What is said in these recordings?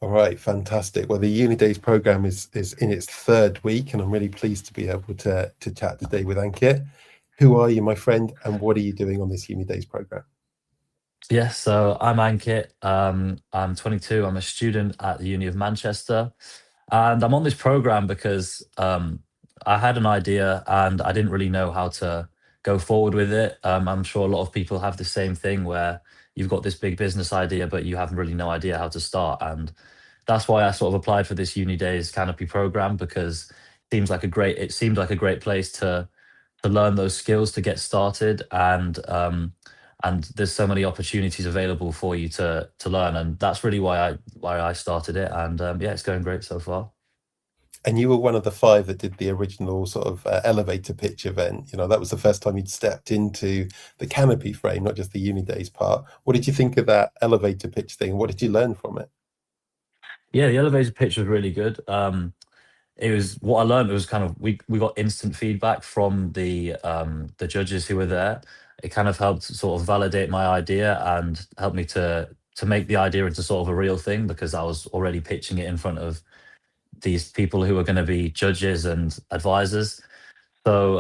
All right, fantastic. Well, the Uni Days program is in its third week, and I'm really pleased to be able to chat today with Ankit. Who are you, my friend, and what are you doing on this Uni Days program? Yeah, so I'm Ankit. I'm 22. I'm a student at the Uni of Manchester, and I'm on this program because I had an idea and I didn't really know how to go forward with it. I'm sure a lot of people have the same thing where you've got this big business idea, but you haven't really no idea how to start. And that's why I sort of applied for this Uni Days Canopy program because it seemed like a great place to learn those skills to get started and there's so many opportunities available for you to learn, and that's really why I started it. And yeah, it's going great so far. And you were one of the five that did the original sort of elevator pitch event. That was the first time you'd stepped into the canopy frame, not just the Uni Days part. What did you think of that elevator pitch thing? What did you learn from it? Yeah, the elevator pitch was really good. It was what I learned was kind of we got instant feedback from the judges who were there. It kind of helped sort of validate my idea and helped me to make the idea into sort of a real thing because I was already pitching it in front of these people who are going to be judges and advisors. So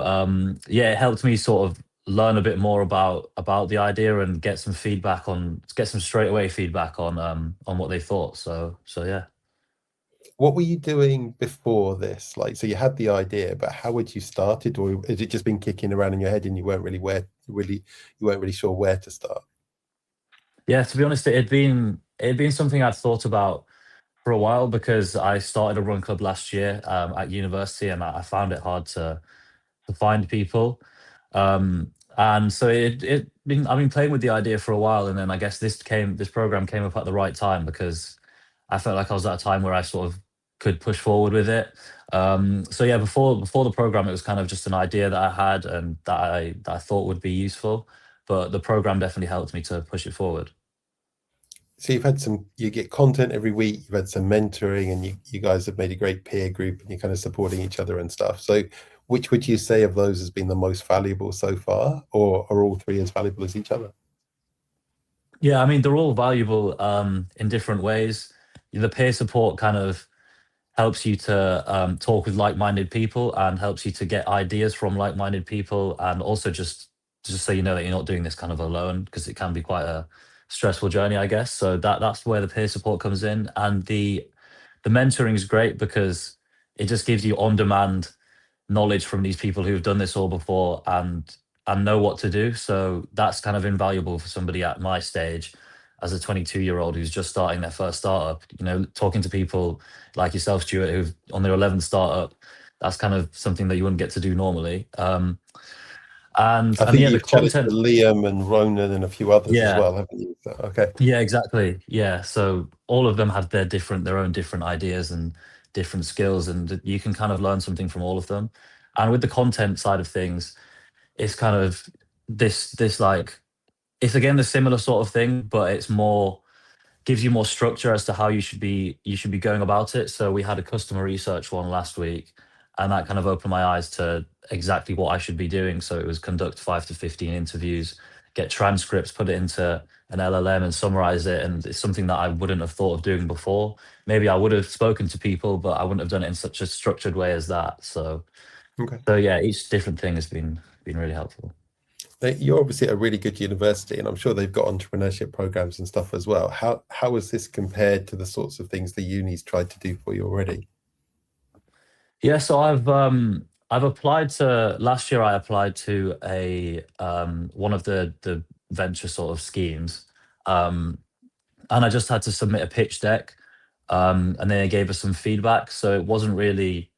yeah, it helped me sort of learn a bit more about the idea and get some straight away feedback on what they thought. So yeah. What were you doing before this? Like, so you had the idea, but how had you started, or had it just been kicking around in your head and you weren't really sure where to start? Yeah, to be honest, it had been something I'd thought about for a while because I started a run club last year at university, and I found it hard to find people. And so I've been playing with the idea for a while, and then I guess this program came up at the right time because I felt like I was at a time where I sort of could push forward with it. So yeah, before the program, it was kind of just an idea that I had and that I thought would be useful, but the program definitely helped me to push it forward. So you get content every week, you've had some mentoring, and you guys have made a great peer group, and you're kind of supporting each other and stuff. So, which would you say of those has been the most valuable so far, or are all three as valuable as each other? Yeah, I mean, they're all valuable in different ways. The peer support kind of helps you to talk with like-minded people and helps you to get ideas from like-minded people, and also just so you know that you're not doing this kind of alone because it can be quite a stressful journey, I guess. So that's where the peer support comes in, and the mentoring is great because it just gives you on-demand knowledge from these people who've done this all before and know what to do. So that's kind of invaluable for somebody at my stage as a 22-year-old who's just starting their first startup. Talking to people like yourself, Stuart, who've on their 11th startup, that's kind of something that you wouldn't get to do normally. And I and think yeah, the you've chatted to content. Liam and Ronan and a few others as Yeah, well, haven't you? So, okay. yeah, exactly. Yeah, so all of them have their own different ideas and different skills, and you can kind of learn something from all of them. And with the content side of things, it's kind of this like it's again the similar sort of thing, but it's more gives you more structure as to how you should be going about it. So we had a customer research one last week, and that kind of opened my eyes to exactly what I should be doing. So it was conduct 5 to 15 interviews, get transcripts, put it into an LLM and summarize it. And it's something that I wouldn't have thought of doing before. Maybe I would have spoken to people, but I wouldn't have done it in such a structured way as that. Okay. So yeah, each different thing has been really helpful. You're obviously at a really good university, and I'm sure they've got entrepreneurship programs and stuff as well. How is this compared to the sorts of things the uni's tried to do for you already? Yeah, so I've applied to last year. I applied to a one of the venture sort of schemes, um, and I just had to submit a pitch deck, and then they gave us some feedback. So it wasn't really,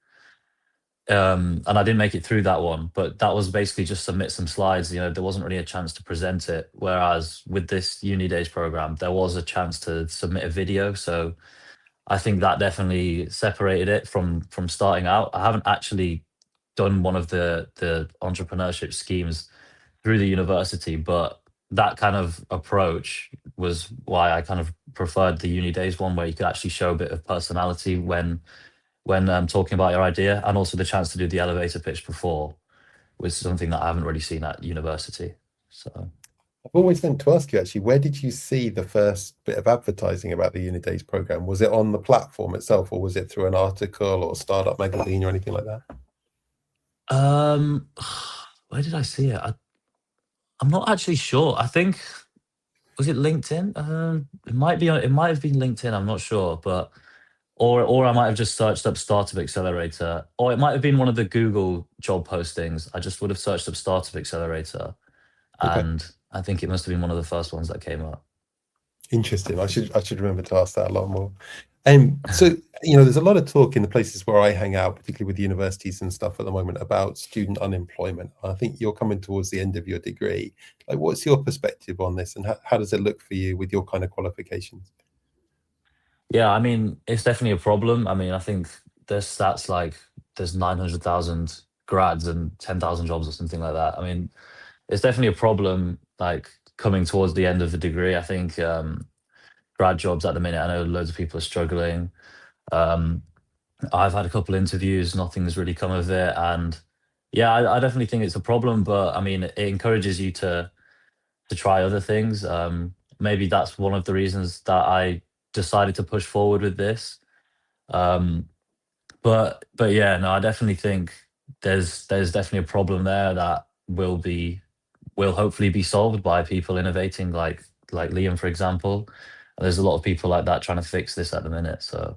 and I didn't make it through that one, but that was basically just submit some slides. There wasn't really a chance to present it. Whereas with this Uni Days program, there was a chance to submit a video. So I think that definitely separated it from starting out. I haven't actually done one of the entrepreneurship schemes through the university, but that kind of approach was why I kind of preferred the uni days one, where you could actually show a bit of personality when talking about your idea, and also the chance to do the elevator pitch before was something that I haven't really seen at university. So I've always meant to ask you actually, where did you see the first bit of advertising about the Unidays program? Was it on the platform itself, or was it through an article or startup magazine or anything like that? Um, where did I see it? I'm not actually sure. I think was it LinkedIn? It might be. It might have been LinkedIn. I'm not sure, but or I might have just searched up Startup Accelerator, or it might have been one of the Google job postings. I just would have searched up Startup Accelerator, Okay. and I think it must have been one of the first ones that came up. Interesting. I should remember to ask that a lot more. So there's a lot of talk in the places where I hang out, particularly with universities and stuff at the moment, about student unemployment. I think you're coming towards the end of your degree. Like, what's your perspective on this, and how does it look for you with your kind of qualifications? Yeah, I mean, it's definitely a problem. I mean, I think there's stats like there's 900,000 grads and 10,000 jobs or something like that. I mean, it's definitely a problem like coming towards the end of the degree. I think grad jobs at the minute, I know loads of people are struggling. Um, I've had a couple interviews, nothing's really come of it. And yeah, I definitely think it's a problem, but I mean, it encourages you to try other things. Maybe that's one of the reasons that I decided to push forward with this. Um, but yeah, no, I definitely think there's definitely a problem there that will hopefully be solved by people innovating like Liam, for example. And there's a lot of people like that trying to fix this at the minute. So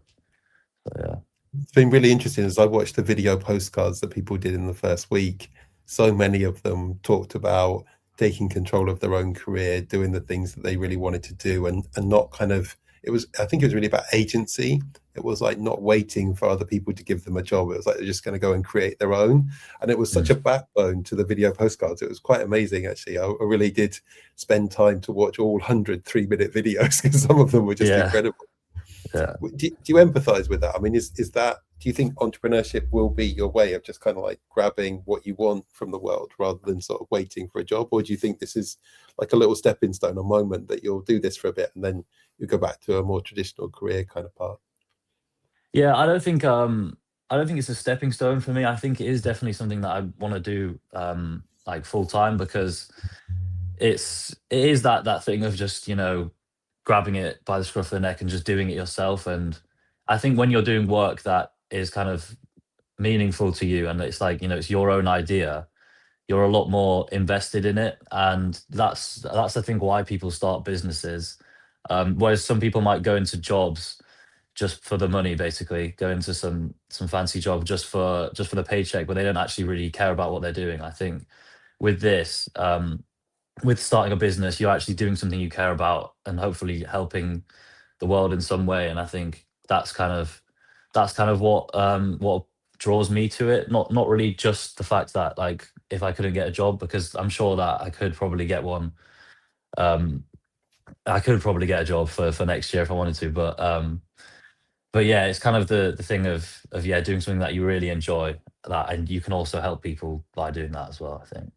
yeah. It's been really interesting as I watched the video postcards that people did in the first week. So many of them talked about taking control of their own career, doing the things that they really wanted to do, and not kind of, I think it was really about agency. It was like not waiting for other people to give them a job. It was like they're just going to go and create their own. And it was such Mm. a backbone to the video postcards. It was quite amazing, actually. I really did spend time to watch all 103-minute videos because some of them were just Yeah. incredible. Yeah. Do you empathize with that? I mean, is that, do you think entrepreneurship will be your way of just kind of like grabbing what you want from the world rather than sort of waiting for a job? Or do you think this is like a little stepping stone, a moment that you'll do this for a bit and then you go back to a more traditional career kind of path? Yeah, I don't think it's a stepping stone for me. I think it is definitely something that I want to do like full time because it is that thing of just, grabbing it by the scruff of the neck and just doing it yourself. And I think when you're doing work that is kind of meaningful to you and it's like, it's your own idea, you're a lot more invested in it. And that's I think why people start businesses. Whereas some people might go into jobs just for the money, basically go into some fancy job just for the paycheck, but they don't actually really care about what they're doing. I think with this, with starting a business, you're actually doing something you care about and hopefully helping the world in some way. And I think that's kind of what draws me to it. Not really just the fact that like if I couldn't get a job, because I'm sure that I could probably get one. Um, I could probably get a job for next year if I wanted to, but yeah, it's kind of the thing of yeah, doing something that you really enjoy that, and you can also help people by doing that as well, I think.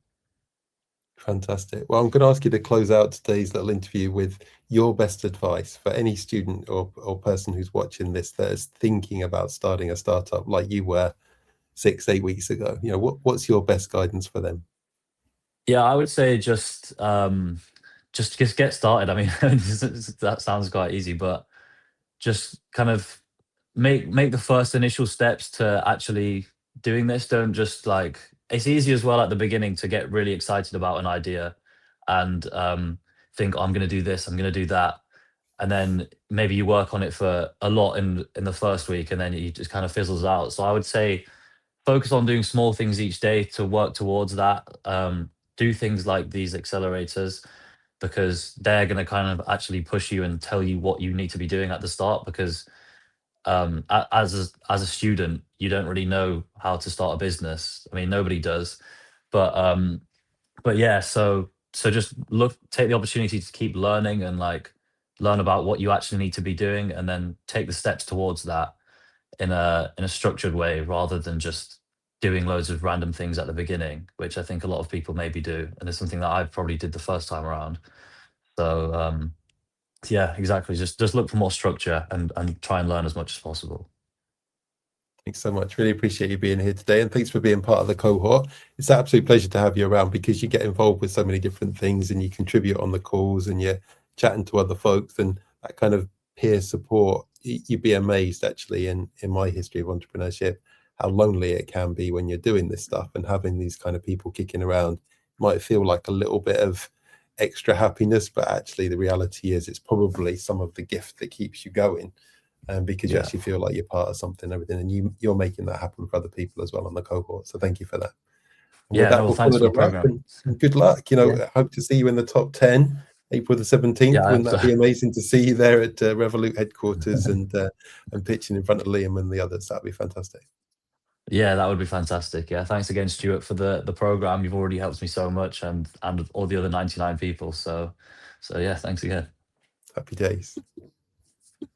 Fantastic. Well, I'm going to ask you to close out today's little interview with your best advice for any student or person who's watching this that is thinking about starting a startup like you were 6, 8 weeks ago. What's your best guidance for them? Yeah, I would say just get started. I mean, that sounds quite easy, but just kind of make the first initial steps to actually doing this. Don't just like it's easy as well at the beginning to get really excited about an idea and think, oh, I'm going to do this, I'm going to do that, and then maybe you work on it for a lot in the first week, and then it just kind of fizzles out. So I would say focus on doing small things each day to work towards that. Do things like these accelerators because they're going to kind of actually push you and tell you what you need to be doing at the start. Because as a student, you don't really know how to start a business. I mean, nobody does, but yeah. So just take the opportunity to keep learning and like learn about what you actually need to be doing, and then take the steps towards that in a structured way rather than just doing loads of random things at the beginning, which I think a lot of people maybe do, and it's something that I probably did the first time around. So yeah, exactly. Just look for more structure and try and learn as much as possible. Thanks so much. Really appreciate you being here today, and thanks for being part of the cohort. It's an absolute pleasure to have you around because you get involved with so many different things and you contribute on the calls and you're chatting to other folks and that kind of peer support. You'd be amazed actually in my history of entrepreneurship how lonely it can be when you're doing this stuff, and having these kind of people kicking around might feel like a little bit of extra happiness, but actually the reality is it's probably some of the gift that keeps you going, because you Yeah. actually feel like you're part of something and everything, and you're making that happen for other people as well on the cohort. So thank you for that. And with Yeah, that, no, we'll thanks call it for a the wrap, program. and good luck. Yeah. I hope to see you in the top 10, April the 17th. Yeah, I Wouldn't hope so. that be amazing to see you there at Revolut headquarters and pitching in front of Liam and the others? That'd be fantastic. Yeah, that would be fantastic. Yeah, thanks again, Stuart, for the program. You've already helped me so much, and all the other 99 people. So yeah, thanks again. Happy days.